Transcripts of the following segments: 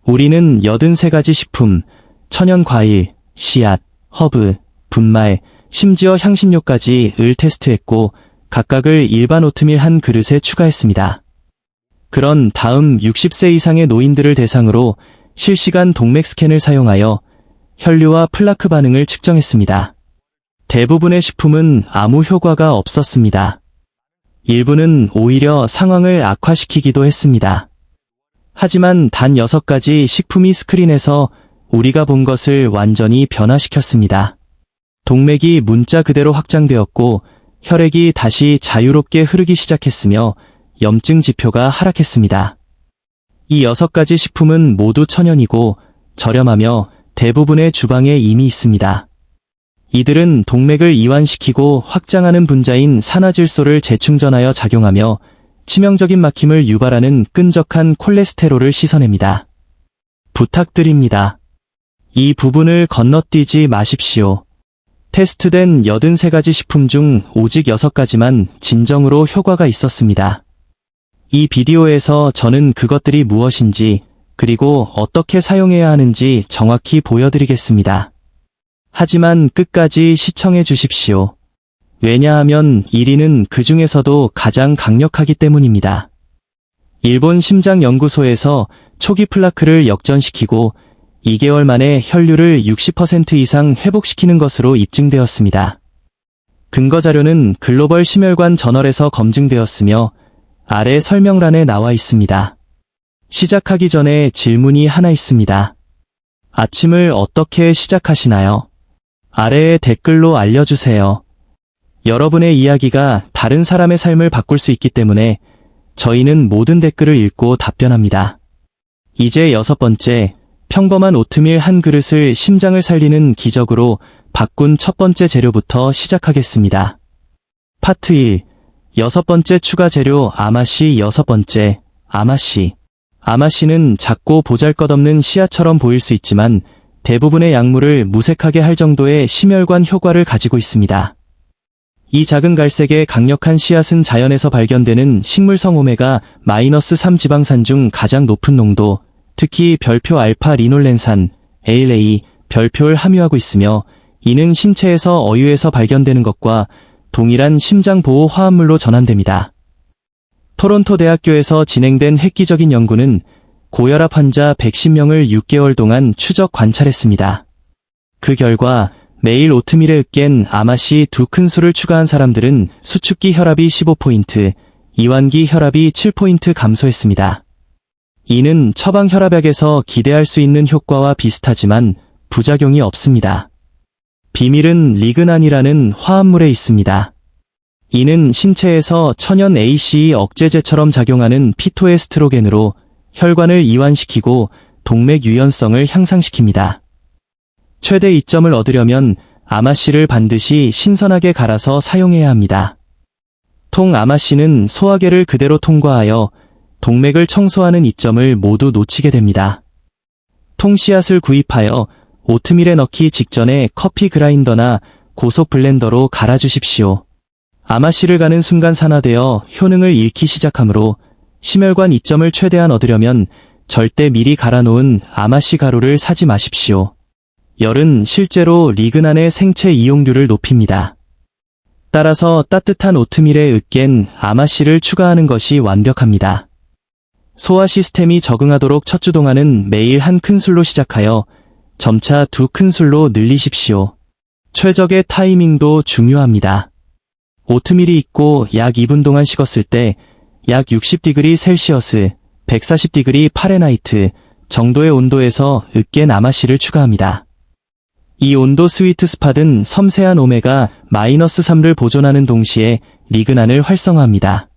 우리는 83가지 식품, 천연 과일, 씨앗, 허브, 분말, 심지어 향신료까지 을 테스트했고 각각을 일반 오트밀 한 그릇에 추가했습니다. 그런 다음 60세 이상의 노인들을 대상으로 실시간 동맥 스캔을 사용하여 혈류와 플라크 반응을 측정했습니다. 대부분의 식품은 아무 효과가 없었습니다. 일부는 오히려 상황을 악화시키기도 했습니다. 하지만 단 6가지 식품이 스크린에서 우리가 본 것을 완전히 변화시켰습니다. 동맥이 문자 그대로 확장되었고 혈액이 다시 자유롭게 흐르기 시작했으며 염증 지표가 하락했습니다. 이 6가지 식품은 모두 천연이고 저렴하며 대부분의 주방에 이미 있습니다. 이들은 동맥을 이완시키고 확장하는 분자인 산화질소를 재충전하여 작용하며 치명적인 막힘을 유발하는 끈적한 콜레스테롤을 씻어냅니다. 부탁드립니다. 이 부분을 건너뛰지 마십시오. 테스트된 83가지 식품 중 오직 6가지만 진정으로 효과가 있었습니다. 이 비디오에서 저는 그것들이 무엇인지 그리고 어떻게 사용해야 하는지 정확히 보여드리겠습니다. 하지만 끝까지 시청해 주십시오. 왜냐하면 1위는 그 중에서도 가장 강력하기 때문입니다. 일본 심장연구소에서 초기 플라크를 역전시키고 2개월 만에 혈류를 60% 이상 회복시키는 것으로 입증되었습니다. 근거 자료는 글로벌 심혈관 저널에서 검증되었으며 아래 설명란에 나와 있습니다. 시작하기 전에 질문이 하나 있습니다. 아침을 어떻게 시작하시나요? 아래에 댓글로 알려주세요. 여러분의 이야기가 다른 사람의 삶을 바꿀 수 있기 때문에 저희는 모든 댓글을 읽고 답변합니다. 이제 6번째, 평범한 오트밀 한 그릇을 심장을 살리는 기적으로 바꾼 첫 번째 재료부터 시작하겠습니다. 파트 1. 6번째 추가 재료 아마씨. 6번째, 아마씨. 아마씨는 작고 보잘것없는 씨앗처럼 보일 수 있지만 대부분의 약물을 무색하게 할 정도의 심혈관 효과를 가지고 있습니다. 이 작은 갈색의 강력한 씨앗은 자연에서 발견되는 식물성 오메가-3 지방산 중 가장 높은 농도, 특히 별표 알파 리놀렌산, ALA, 별표를 함유하고 있으며 이는 신체에서 어유에서 발견되는 것과 동일한 심장보호 화합물로 전환됩니다. 토론토 대학교에서 진행된 획기적인 연구는 고혈압 환자 110명을 6개월 동안 추적 관찰했습니다. 그 결과 매일 오트밀에 으깬 아마씨 2큰술을 추가한 사람들은 수축기 혈압이 15포인트, 이완기 혈압이 7포인트 감소했습니다. 이는 처방 혈압약에서 기대할 수 있는 효과와 비슷하지만 부작용이 없습니다. 비밀은 리그난이라는 화합물에 있습니다. 이는 신체에서 천연 ACE 억제제처럼 작용하는 피토에스트로겐으로 혈관을 이완시키고 동맥 유연성을 향상시킵니다. 최대 이점을 얻으려면 아마씨를 반드시 신선하게 갈아서 사용해야 합니다. 통 아마씨는 소화계를 그대로 통과하여 동맥을 청소하는 이점을 모두 놓치게 됩니다. 통씨앗을 구입하여 오트밀에 넣기 직전에 커피 그라인더나 고속 블렌더로 갈아주십시오. 아마씨를 가는 순간 산화되어 효능을 잃기 시작하므로 심혈관 이점을 최대한 얻으려면 절대 미리 갈아놓은 아마씨 가루를 사지 마십시오. 열은 실제로 리그난의 생체 이용률을 높입니다. 따라서 따뜻한 오트밀에 으깬 아마씨를 추가하는 것이 완벽합니다. 소화 시스템이 적응하도록 첫 주동안은 매일 1큰술로 시작하여 점차 2큰술로 늘리십시오. 최적의 타이밍도 중요합니다. 오트밀이 익고 약 2분 동안 식었을 때 약 60°C, 140°F 정도의 온도에서 으깬 아마씨를 추가합니다. 이 온도 스위트 스팟은 섬세한 오메가-3를 보존하는 동시에 리그난을 활성화합니다.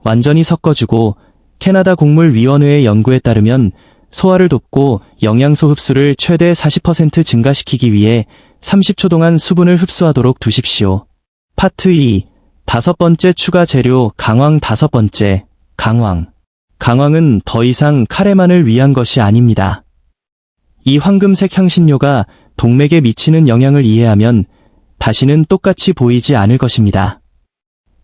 완전히 섞어주고 캐나다 곡물위원회의 연구에 따르면 소화를 돕고 영양소 흡수를 최대 40% 증가시키기 위해 30초 동안 수분을 흡수하도록 두십시오. 파트 2. 5번째 추가 재료 강황. 5번째, 강황. 강황은 더 이상 카레만을 위한 것이 아닙니다. 이 황금색 향신료가 동맥에 미치는 영향을 이해하면 다시는 똑같이 보이지 않을 것입니다.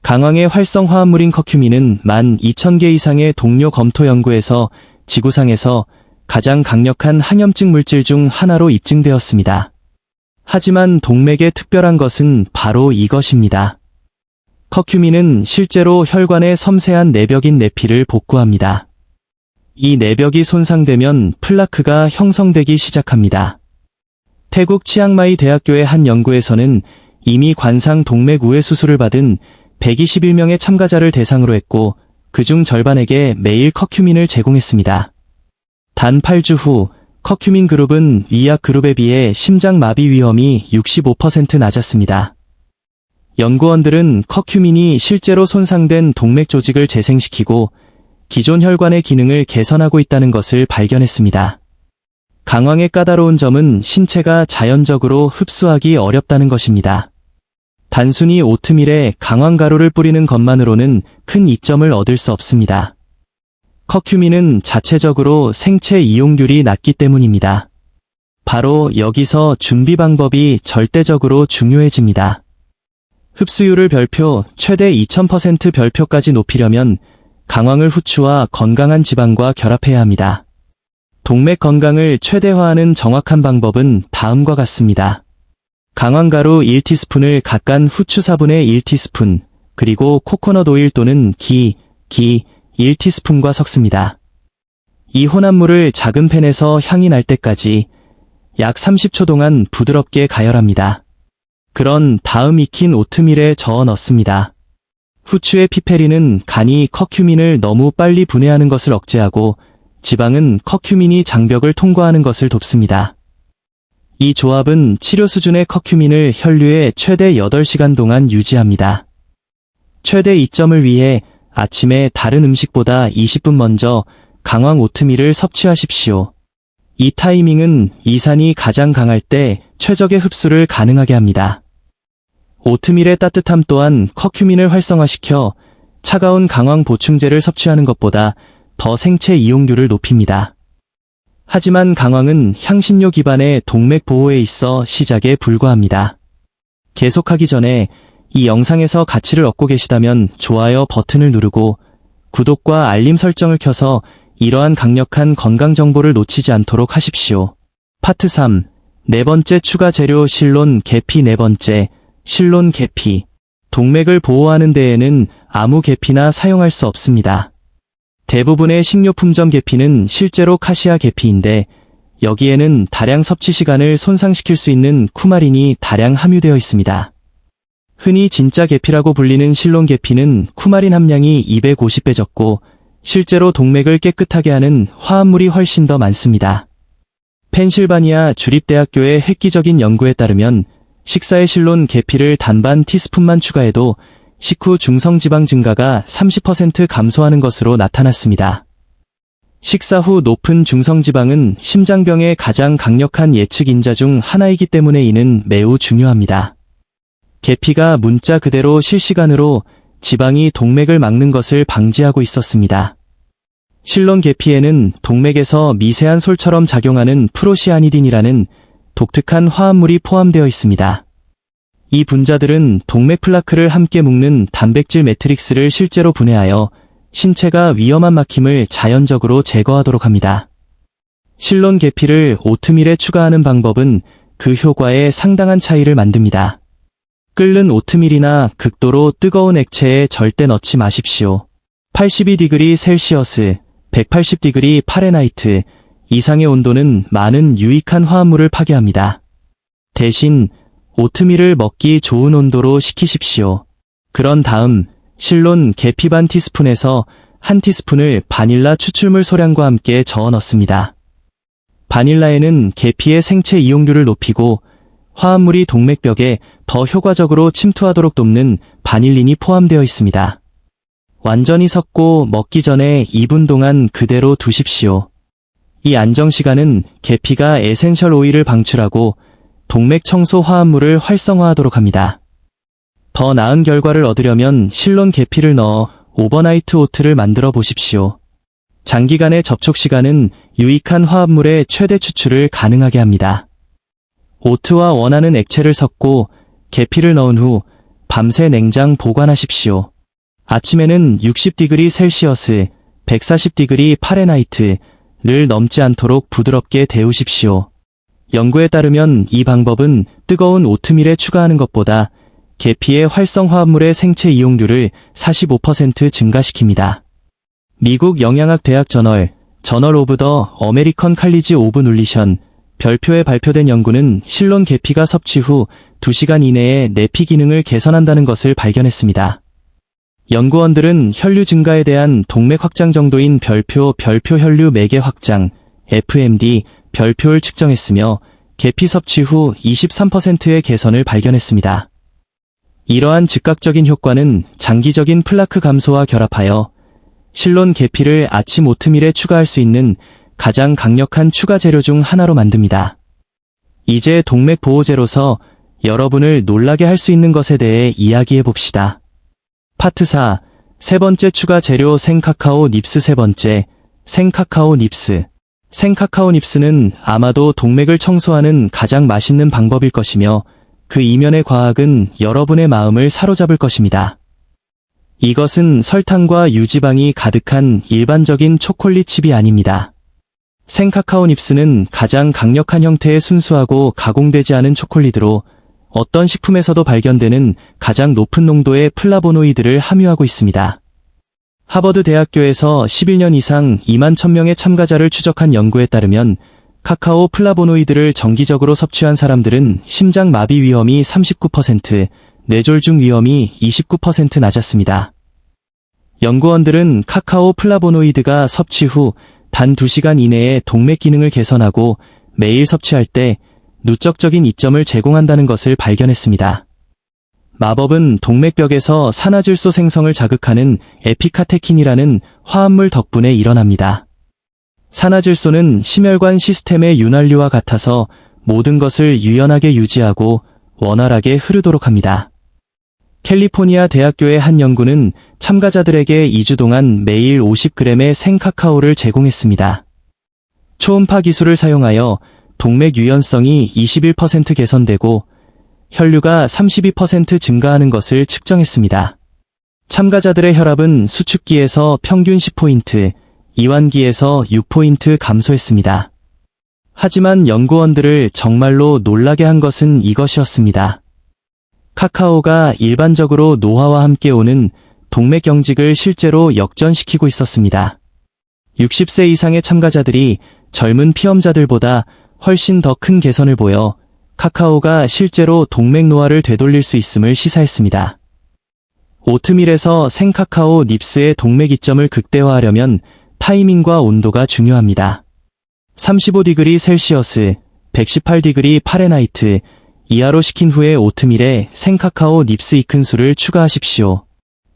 강황의 활성 화합물인 커큐민은 12,000개 이상의 동료 검토 연구에서 지구상에서 가장 강력한 항염증 물질 중 하나로 입증되었습니다. 하지만 동맥의 특별한 것은 바로 이것입니다. 커큐민은 실제로 혈관의 섬세한 내벽인 내피를 복구합니다. 이 내벽이 손상되면 플라크가 형성되기 시작합니다. 태국 치앙마이 대학교의 한 연구에서는 이미 관상 동맥 우회 수술을 받은 121명의 참가자를 대상으로 했고 그중 절반에게 매일 커큐민을 제공했습니다. 단 8주 후 커큐민 그룹은 위약 그룹에 비해 심장 마비 위험이 65% 낮았습니다. 연구원들은 커큐민이 실제로 손상된 동맥 조직을 재생시키고 기존 혈관의 기능을 개선하고 있다는 것을 발견했습니다. 강황의 까다로운 점은 신체가 자연적으로 흡수하기 어렵다는 것입니다. 단순히 오트밀에 강황가루를 뿌리는 것만으로는 큰 이점을 얻을 수 없습니다. 커큐민은 자체적으로 생체 이용률이 낮기 때문입니다. 바로 여기서 준비 방법이 절대적으로 중요해집니다. 흡수율을 별표 최대 2000% 별표까지 높이려면 강황을 후추와 건강한 지방과 결합해야 합니다. 동맥 건강을 최대화하는 정확한 방법은 다음과 같습니다. 강황가루 1티스푼을 각간 후추 4분의 1티스푼, 그리고 코코넛 오일 또는 기 1티스푼과 섞습니다. 이 혼합물을 작은 팬에서 향이 날 때까지 약 30초 동안 부드럽게 가열합니다. 그런 다음 익힌 오트밀에 저어 넣습니다. 후추의 피페린은 간이 커큐민을 너무 빨리 분해하는 것을 억제하고 지방은 커큐민이 장벽을 통과하는 것을 돕습니다. 이 조합은 치료 수준의 커큐민을 혈류에 최대 8시간 동안 유지합니다. 최대 이점을 위해 아침에 다른 음식보다 20분 먼저 강황 오트밀을 섭취하십시오. 이 타이밍은 이산이 가장 강할 때 최적의 흡수를 가능하게 합니다. 오트밀의 따뜻함 또한 커큐민을 활성화시켜 차가운 강황 보충제를 섭취하는 것보다 더 생체 이용률을 높입니다. 하지만 강황은 향신료 기반의 동맥 보호에 있어 시작에 불과합니다. 계속하기 전에 이 영상에서 가치를 얻고 계시다면 좋아요 버튼을 누르고 구독과 알림 설정을 켜서 이러한 강력한 건강 정보를 놓치지 않도록 하십시오. 파트 3. 네 번째 추가 재료 실론 계피. 네 번째, 실론 계피. 동맥을 보호하는 데에는 아무 계피나 사용할 수 없습니다. 대부분의 식료품점 계피는 실제로 카시아 계피인데 여기에는 다량 섭취 시간을 손상시킬 수 있는 쿠마린이 다량 함유되어 있습니다. 흔히 진짜 계피라고 불리는 실론 계피는 쿠마린 함량이 250배 적고 실제로 동맥을 깨끗하게 하는 화합물이 훨씬 더 많습니다. 펜실바니아 주립대학교의 획기적인 연구에 따르면 식사에 실론 계피를 단반 티스푼만 추가해도 식후 중성지방 증가가 30% 감소하는 것으로 나타났습니다. 식사 후 높은 중성지방은 심장병의 가장 강력한 예측 인자 중 하나이기 때문에 이는 매우 중요합니다. 계피가 문자 그대로 실시간으로 지방이 동맥을 막는 것을 방지하고 있었습니다. 실론 계피에는 동맥에서 미세한 솔처럼 작용하는 프로시아니딘이라는 독특한 화합물이 포함되어 있습니다. 이 분자들은 동맥 플라크를 함께 묶는 단백질 매트릭스를 실제로 분해하여 신체가 위험한 막힘을 자연적으로 제거하도록 합니다. 실론 계피를 오트밀에 추가하는 방법은 그 효과에 상당한 차이를 만듭니다. 끓는 오트밀이나 극도로 뜨거운 액체에 절대 넣지 마십시오. 82° 셀시어스, 180° 파레나이트 이상의 온도는 많은 유익한 화합물을 파괴합니다. 대신 오트밀을 먹기 좋은 온도로 식히십시오. 그런 다음 실론 계피 반 티스푼에서 한 티스푼을 바닐라 추출물 소량과 함께 저어 넣습니다. 바닐라에는 계피의 생체 이용률을 높이고 화합물이 동맥벽에 더 효과적으로 침투하도록 돕는 바닐린이 포함되어 있습니다. 완전히 섞고 먹기 전에 2분 동안 그대로 두십시오. 이 안정시간은 계피가 에센셜 오일을 방출하고 동맥 청소 화합물을 활성화하도록 합니다. 더 나은 결과를 얻으려면 실론 계피를 넣어 오버나이트 오트를 만들어 보십시오. 장기간의 접촉 시간은 유익한 화합물의 최대 추출을 가능하게 합니다. 오트와 원하는 액체를 섞고 계피를 넣은 후 밤새 냉장 보관하십시오. 아침에는 60° 셀시어스, 140° 파레나이트, 넘지 않도록 부드럽게 데우십시오. 연구에 따르면 이 방법은 뜨거운 오트밀에 추가하는 것보다 계피의 활성화합물의 생체 이용률을 45% 증가시킵니다. 미국 영양학 대학 저널 오브 더 어메리컨 칼리지 오브 눌리션 별표에 발표된 연구는 실론 계피가 섭취 후 2시간 이내에 내피 기능을 개선한다는 것을 발견했습니다. 연구원들은 혈류 증가에 대한 동맥 확장 정도인 별표 혈류 매개 확장 FMD 별표를 측정했으며 계피 섭취 후 23%의 개선을 발견했습니다. 이러한 즉각적인 효과는 장기적인 플라크 감소와 결합하여 실론 계피를 아침 오트밀에 추가할 수 있는 가장 강력한 추가 재료 중 하나로 만듭니다. 이제 동맥 보호제로서 여러분을 놀라게 할 수 있는 것에 대해 이야기해 봅시다. 파트 4. 세 번째 추가 재료 생카카오 닙스. 세 번째, 생카카오 닙스. 생카카오 닙스는 아마도 동맥을 청소하는 가장 맛있는 방법일 것이며 그 이면의 과학은 여러분의 마음을 사로잡을 것입니다. 이것은 설탕과 유지방이 가득한 일반적인 초콜릿 칩이 아닙니다. 생카카오 닙스는 가장 강력한 형태의 순수하고 가공되지 않은 초콜릿으로 어떤 식품에서도 발견되는 가장 높은 농도의 플라보노이드를 함유하고 있습니다. 하버드 대학교에서 11년 이상 2만 1000명의 참가자를 추적한 연구에 따르면 카카오 플라보노이드를 정기적으로 섭취한 사람들은 심장 마비 위험이 39%, 뇌졸중 위험이 29% 낮았습니다. 연구원들은 카카오 플라보노이드가 섭취 후 단 2시간 이내에 동맥 기능을 개선하고 매일 섭취할 때 누적적인 이점을 제공한다는 것을 발견했습니다. 마법은 동맥벽에서 산화질소 생성을 자극하는 에피카테킨이라는 화합물 덕분에 일어납니다. 산화질소는 심혈관 시스템의 윤활유와 같아서 모든 것을 유연하게 유지하고 원활하게 흐르도록 합니다. 캘리포니아 대학교의 한 연구는 참가자들에게 2주 동안 매일 50g의 생카카오를 제공했습니다. 초음파 기술을 사용하여 동맥 유연성이 21% 개선되고 혈류가 32% 증가하는 것을 측정했습니다. 참가자들의 혈압은 수축기에서 평균 10포인트, 이완기에서 6포인트 감소했습니다. 하지만 연구원들을 정말로 놀라게 한 것은 이것이었습니다. 카카오가 일반적으로 노화와 함께 오는 동맥 경직을 실제로 역전시키고 있었습니다. 60세 이상의 참가자들이 젊은 피험자들보다 훨씬 더 큰 개선을 보여 카카오가 실제로 동맥 노화를 되돌릴 수 있음을 시사했습니다. 오트밀에서 생카카오 닙스의 동맥 이점을 극대화하려면 타이밍과 온도가 중요합니다. 35°C, 118°F 이하로 식힌 후에 오트밀에 생카카오 닙스 익힌수를 추가하십시오.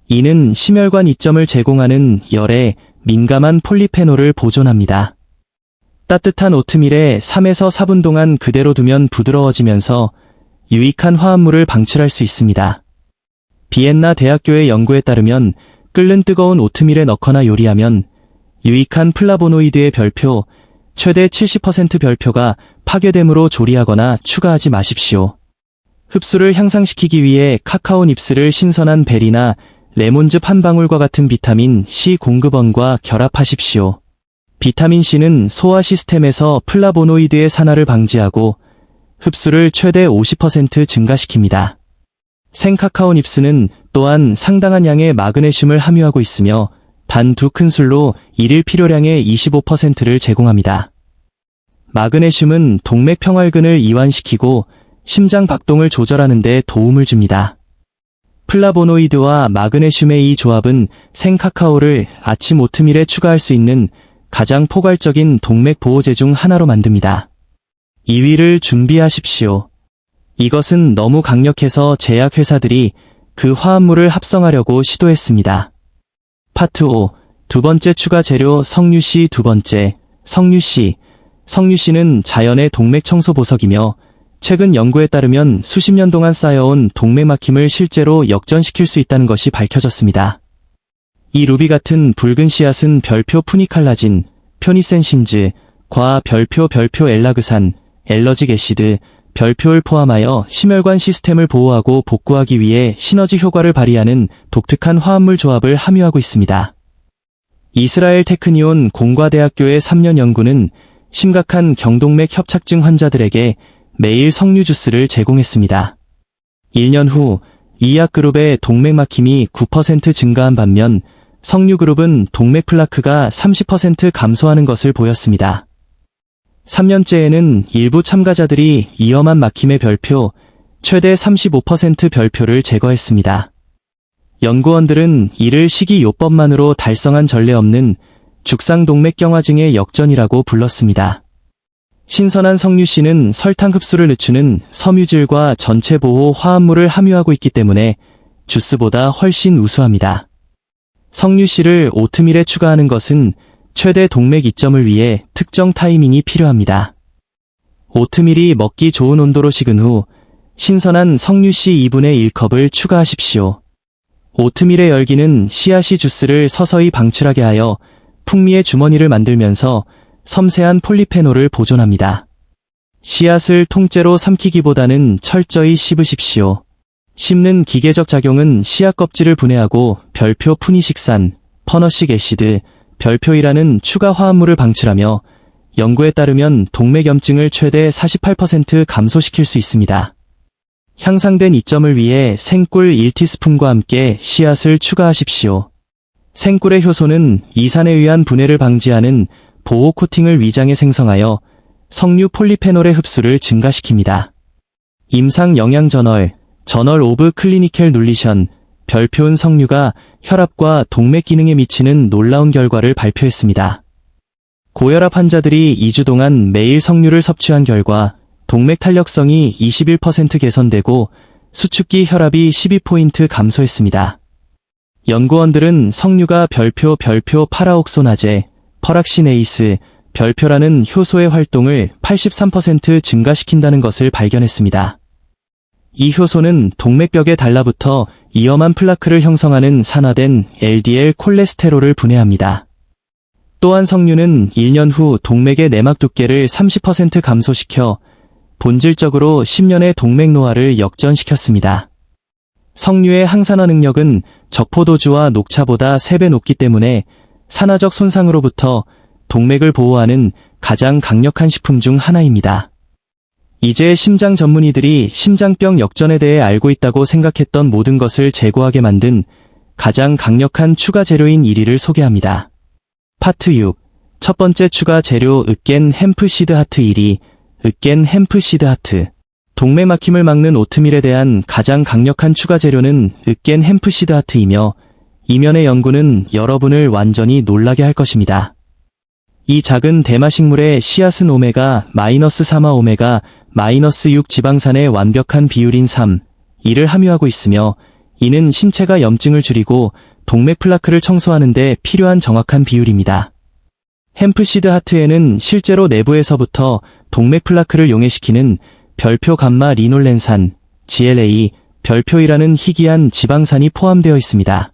이는 심혈관 이점을 제공하는 열에 민감한 폴리페놀을 보존합니다. 따뜻한 오트밀에 3에서 4분 동안 그대로 두면 부드러워지면서 유익한 화합물을 방출할 수 있습니다. 비엔나 대학교의 연구에 따르면 끓는 뜨거운 오트밀에 넣거나 요리하면 유익한 플라보노이드의 별표, 최대 70% 별표가 파괴됨으로 조리하거나 추가하지 마십시오. 흡수를 향상시키기 위해 카카오 닙스를 신선한 베리나 레몬즙 한 방울과 같은 비타민 C 공급원과 결합하십시오. 비타민 C는 소화 시스템에서 플라보노이드의 산화를 방지하고 흡수를 최대 50% 증가시킵니다. 생카카오 닙스는 또한 상당한 양의 마그네슘을 함유하고 있으며 단 2큰술로 일일 필요량의 25%를 제공합니다. 마그네슘은 동맥 평활근을 이완시키고 심장 박동을 조절하는 데 도움을 줍니다. 플라보노이드와 마그네슘의 이 조합은 생카카오를 아침 오트밀에 추가할 수 있는 가장 포괄적인 동맥 보호제 중 하나로 만듭니다. 2위를 준비하십시오. 이것은 너무 강력해서 제약회사들이 그 화합물을 합성하려고 시도했습니다. 파트 5. 두 번째 추가 재료 석류씨. 두 번째, 석류씨. 석류씨는 자연의 동맥 청소 보석이며 최근 연구에 따르면 수십 년 동안 쌓여온 동맥 막힘을 실제로 역전시킬 수 있다는 것이 밝혀졌습니다. 이 루비 같은 붉은 씨앗은 별표 푸니칼라진, 표니센신즈, 과 별표 엘라그산, 엘러직 애시드, 별표를 포함하여 심혈관 시스템을 보호하고 복구하기 위해 시너지 효과를 발휘하는 독특한 화합물 조합을 함유하고 있습니다. 이스라엘 테크니온 공과대학교의 3년 연구는 심각한 경동맥 협착증 환자들에게 매일 석류 주스를 제공했습니다. 1년 후 이약그룹의 동맥 막힘이 9% 증가한 반면 석류그룹은 동맥 플라크가 30% 감소하는 것을 보였습니다. 3년째에는 일부 참가자들이 위험한 막힘의 별표, 최대 35% 별표를 제거했습니다. 연구원들은 이를 식이요법만으로 달성한 전례 없는 죽상동맥경화증의 역전이라고 불렀습니다. 신선한 석류씨는 설탕 흡수를 늦추는 섬유질과 전체 보호 화합물을 함유하고 있기 때문에 주스보다 훨씬 우수합니다. 석류씨를 오트밀에 추가하는 것은 최대 동맥 이점을 위해 특정 타이밍이 필요합니다. 오트밀이 먹기 좋은 온도로 식은 후 신선한 석류씨 2분의 1컵을 추가하십시오. 오트밀의 열기는 씨앗이 주스를 서서히 방출하게 하여 풍미의 주머니를 만들면서 섬세한 폴리페놀을 보존합니다. 씨앗을 통째로 삼키기보다는 철저히 씹으십시오. 씹는 기계적 작용은 씨앗 껍질을 분해하고 별표 푸니식산, 퍼너식 애시드, 별표이라는 추가 화합물을 방출하며 연구에 따르면 동맥염증을 최대 48% 감소시킬 수 있습니다. 향상된 이점을 위해 생꿀 1티스푼과 함께 씨앗을 추가하십시오. 생꿀의 효소는 이산에 의한 분해를 방지하는 보호 코팅을 위장에 생성하여 석류 폴리페놀의 흡수를 증가시킵니다. 임상영양저널, 저널 오브 클리니컬 눌리션, 별표은 석류가 혈압과 동맥 기능에 미치는 놀라운 결과를 발표했습니다. 고혈압 환자들이 2주 동안 매일 석류를 섭취한 결과 동맥 탄력성이 21% 개선되고 수축기 혈압이 12포인트 감소했습니다. 연구원들은 석류가 별표 파라옥소나제, 퍼락시네이스, 별표라는 효소의 활동을 83% 증가시킨다는 것을 발견했습니다. 이 효소는 동맥벽에 달라붙어 위험한 플라크를 형성하는 산화된 LDL 콜레스테롤을 분해합니다. 또한 석류는 1년 후 동맥의 내막 두께를 30% 감소시켜 본질적으로 10년의 동맥 노화를 역전시켰습니다. 석류의 항산화 능력은 적포도주와 녹차보다 3배 높기 때문에 산화적 손상으로부터 동맥을 보호하는 가장 강력한 식품 중 하나입니다. 이제 심장 전문의들이 심장병 역전에 대해 알고 있다고 생각했던 모든 것을 제고하게 만든 가장 강력한 추가 재료인 1위를 소개합니다. 파트 6. 첫 번째 추가 재료 으깬 햄프시드 하트 1위, 으깬 햄프시드 하트. 동맥 막힘을 막는 오트밀에 대한 가장 강력한 추가 재료는 으깬 햄프시드 하트이며 이면의 연구는 여러분을 완전히 놀라게 할 것입니다. 이 작은 대마식물의 씨앗은 오메가-3와 오메가-6 지방산의 완벽한 비율인 3, 2를 함유하고 있으며 이는 신체가 염증을 줄이고 동맥 플라크를 청소하는 데 필요한 정확한 비율입니다. 햄프시드 하트에는 실제로 내부에서부터 동맥 플라크를 용해시키는 별표 감마 리놀렌산, GLA, 별표이라는 희귀한 지방산이 포함되어 있습니다.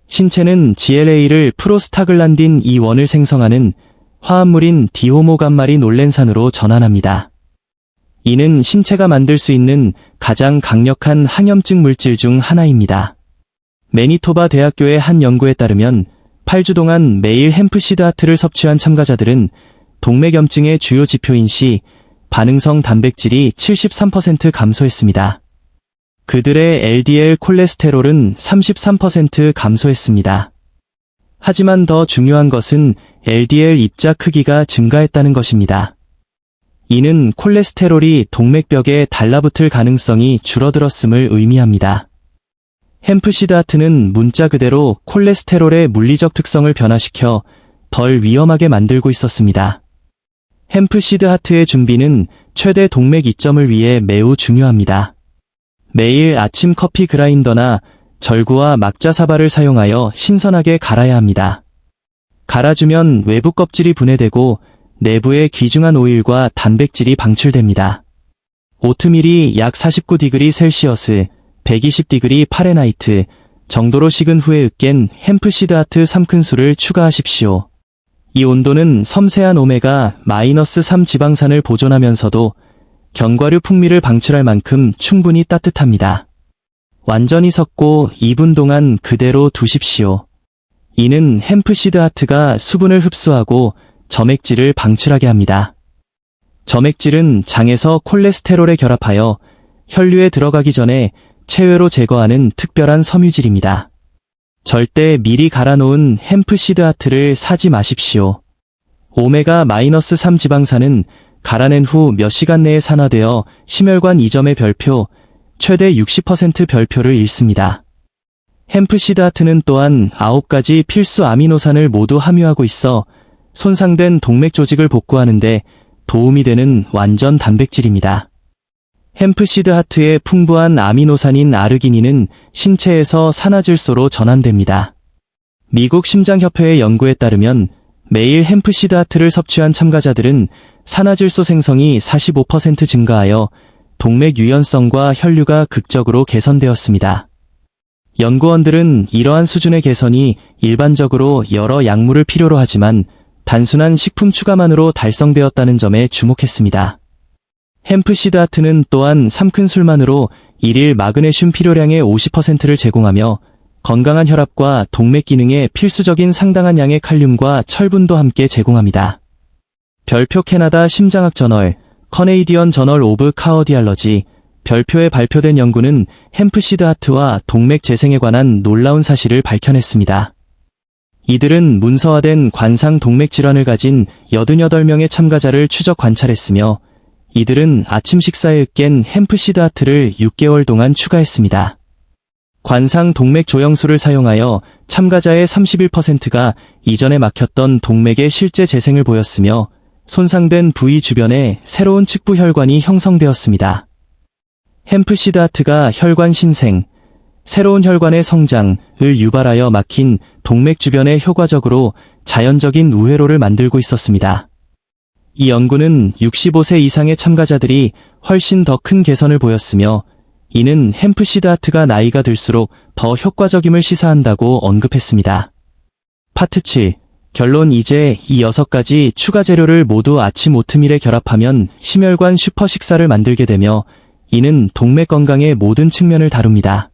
신체는 GLA를 프로스타글란딘 2원을 생성하는 화합물인 디호모감마리놀렌산으로 전환합니다. 이는 신체가 만들 수 있는 가장 강력한 항염증 물질 중 하나입니다. 매니토바 대학교의 한 연구에 따르면 8주 동안 매일 햄프시드 하트를 섭취한 참가자들은 동맥염증의 주요 지표인 C, 반응성 단백질이 73% 감소했습니다. 그들의 LDL 콜레스테롤은 33% 감소했습니다. 하지만 더 중요한 것은 LDL 입자 크기가 증가했다는 것입니다. 이는 콜레스테롤이 동맥벽에 달라붙을 가능성이 줄어들었음을 의미합니다. 햄프시드 하트는 문자 그대로 콜레스테롤의 물리적 특성을 변화시켜 덜 위험하게 만들고 있었습니다. 햄프시드 하트의 준비는 최대 동맥 이점을 위해 매우 중요합니다. 매일 아침 커피 그라인더나 절구와 막자 사발을 사용하여 신선하게 갈아야 합니다. 갈아주면 외부 껍질이 분해되고 내부의 귀중한 오일과 단백질이 방출됩니다. 오트밀이 약 49디그리 셀시어스, 120디그리 파레나이트 정도로 식은 후에 으깬 햄프시드 하트 3큰술을 추가하십시오. 이 온도는 섬세한 오메가-3 지방산을 보존하면서도 견과류 풍미를 방출할 만큼 충분히 따뜻합니다. 완전히 섞고 2분 동안 그대로 두십시오. 이는 햄프시드 하트가 수분을 흡수하고 점액질을 방출하게 합니다. 점액질은 장에서 콜레스테롤에 결합하여 혈류에 들어가기 전에 체외로 제거하는 특별한 섬유질입니다. 절대 미리 갈아놓은 햄프시드 하트를 사지 마십시오. 오메가-3 지방산은 갈아낸 후 몇 시간 내에 산화되어 심혈관 이점의 별표, 최대 60% 별표를 잃습니다. 햄프시드 하트는 또한 9가지 필수 아미노산을 모두 함유하고 있어 손상된 동맥 조직을 복구하는 데 도움이 되는 완전 단백질입니다. 햄프시드 하트의 풍부한 아미노산인 아르기닌은 신체에서 산화질소로 전환됩니다. 미국 심장협회의 연구에 따르면 매일 햄프시드 하트를 섭취한 참가자들은 산화질소 생성이 45% 증가하여 동맥 유연성과 혈류가 극적으로 개선되었습니다. 연구원들은 이러한 수준의 개선이 일반적으로 여러 약물을 필요로 하지만 단순한 식품 추가만으로 달성되었다는 점에 주목했습니다. 햄프시드 하트는 또한 삼큰술만으로 일일 마그네슘 필요량의 50%를 제공하며 건강한 혈압과 동맥 기능에 필수적인 상당한 양의 칼륨과 철분도 함께 제공합니다. 별표 캐나다 심장학 저널, 커네이디언 저널 오브 카어디알러지, 별표에 발표된 연구는 햄프시드 하트와 동맥 재생에 관한 놀라운 사실을 밝혀냈습니다. 이들은 문서화된 관상 동맥 질환을 가진 88명의 참가자를 추적 관찰했으며 이들은 아침 식사에 으깬 햄프시드 하트를 6개월 동안 추가했습니다. 관상 동맥 조영술을 사용하여 참가자의 31%가 이전에 막혔던 동맥의 실제 재생을 보였으며 손상된 부위 주변에 새로운 측부 혈관이 형성되었습니다. 햄프시드 하트가 혈관 신생, 새로운 혈관의 성장을 유발하여 막힌 동맥 주변에 효과적으로 자연적인 우회로를 만들고 있었습니다. 이 연구는 65세 이상의 참가자들이 훨씬 더 큰 개선을 보였으며 이는 햄프시드 하트가 나이가 들수록 더 효과적임을 시사한다고 언급했습니다. 파트 7. 결론 이제 이 6가지 추가 재료를 모두 아침 오트밀에 결합하면 심혈관 슈퍼 식사를 만들게 되며 이는 동맥 건강의 모든 측면을 다룹니다.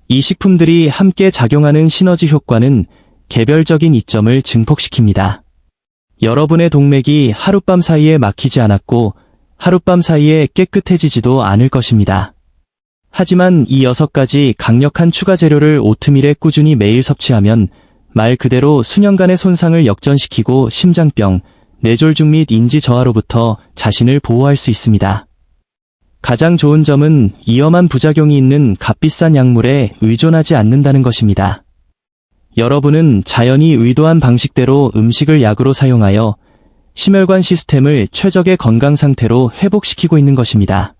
이 식품들이 함께 작용하는 시너지 효과는 개별적인 이점을 증폭시킵니다. 여러분의 동맥이 하룻밤 사이에 막히지 않았고 하룻밤 사이에 깨끗해지지도 않을 것입니다. 하지만 이 6가지 강력한 추가 재료를 오트밀에 꾸준히 매일 섭취하면 말 그대로 수년간의 손상을 역전시키고 심장병, 뇌졸중 및 인지 저하로부터 자신을 보호할 수 있습니다. 가장 좋은 점은 위험한 부작용이 있는 값비싼 약물에 의존하지 않는다는 것입니다. 여러분은 자연히 의도한 방식대로 음식을 약으로 사용하여 심혈관 시스템을 최적의 건강 상태로 회복시키고 있는 것입니다.